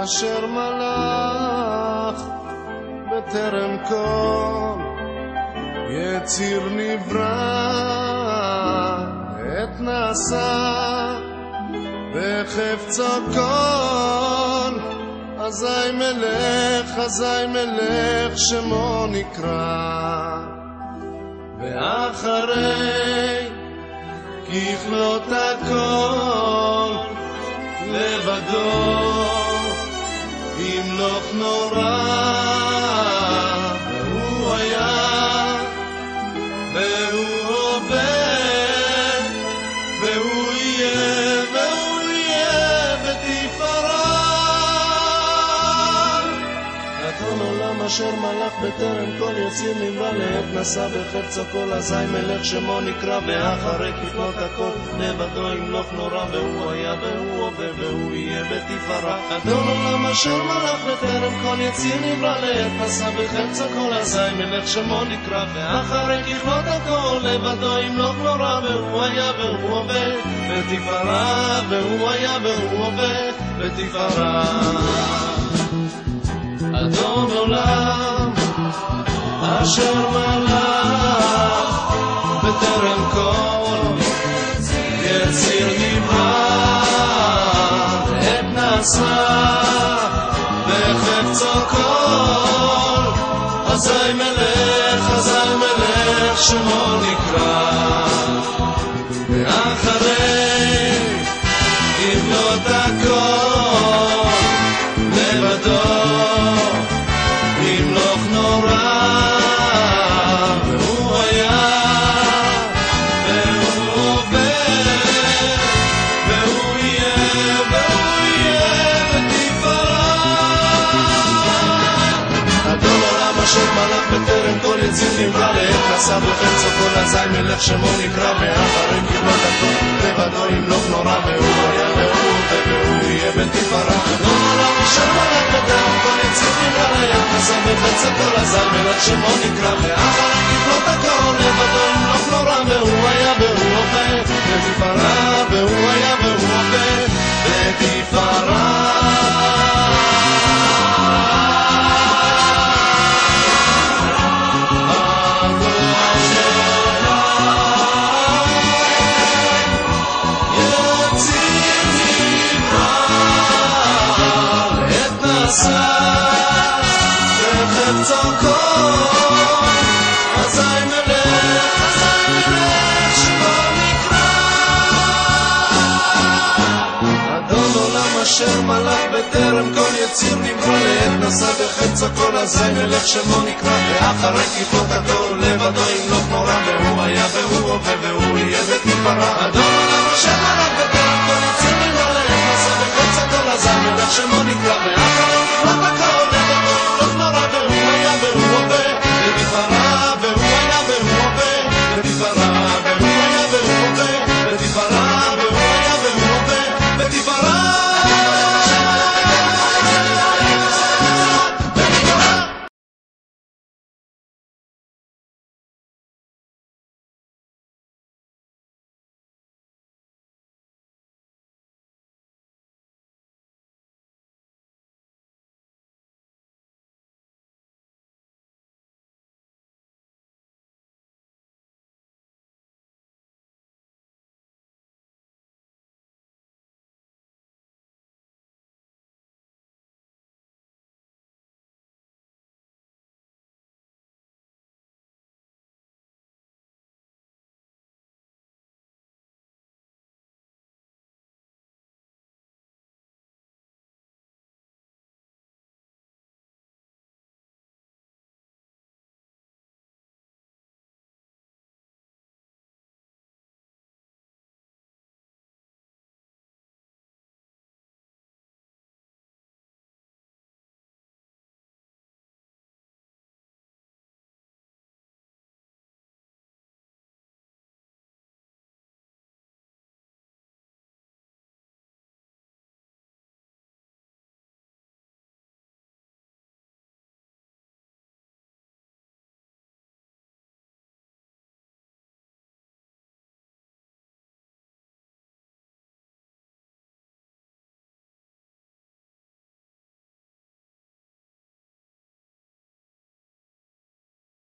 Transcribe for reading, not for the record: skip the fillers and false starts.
אשר מלך בטרם כל יציר נברא, עת נעשה בחפצו כל, אזי מלך שמו נקרא. ואחרי ככלות הכל לבדו ימלוך נורא, והוא היה והוא עובד והוא יהיה בתפארה. אדון עולם אשר מלך בטרם כל יציר נברא, לעת נשא בחפצו כל, אזי מלך שמו נקרא. ואחרי ככלות הכל לבדו ימלוך נורא, והוא היה והוא עובד והוא יהיה בתפארה. אדון עולם אשר מלך בטרם כל יציר נברא, לעת נשא בחפצו כל, אזי מלך שמו נקרא. ואחרי ככלות הכל לבדו ימלוך נורא, והוא היה והוא עובד בתפארה, והוא היה והוא עובד בתפארה. אדון עולם אשר מלך בטרם כל יציר נברא, עת נעשה בחפצו כל, אזי מלך שמו נקרא. ואחרי ככלות הכל לבדו ימלוך נורא, והוא היה והוא עובד והוא יהיה בתפארה. אדון עולם אשר מלך בטרם כל יציר נברא, לעת נשא בחפצו כל, אזי מלך שמו נקרא. ואחרי ככלות הכל לבדו ימלוך נורא, והוא היה והוא עובד והוא יהיה בתפארה. אדון עולם אשר מלך בטרם כל יציר נברא, לעת נשא בחפצו כל, אזי מלך שמו נקרא. ואחרי ככלות הכל לבדו ימלוך נורא, והוא היה והוא עובד בתפארה, והוא היה והוא עובד בתפארה. בחפצו כל, אזי מלך שמו נקרא. אדון עולם אשר מלך בטרם כל יציר נברא, לעת נשא בחפצו כל, אזי מלך שמו נקרא. ואחרי ככלות הכל לבדו ימלוך נורא, והוא היה והוא עובד והוא יהיה בתפארה. אדון עולם אשר מלך בטרם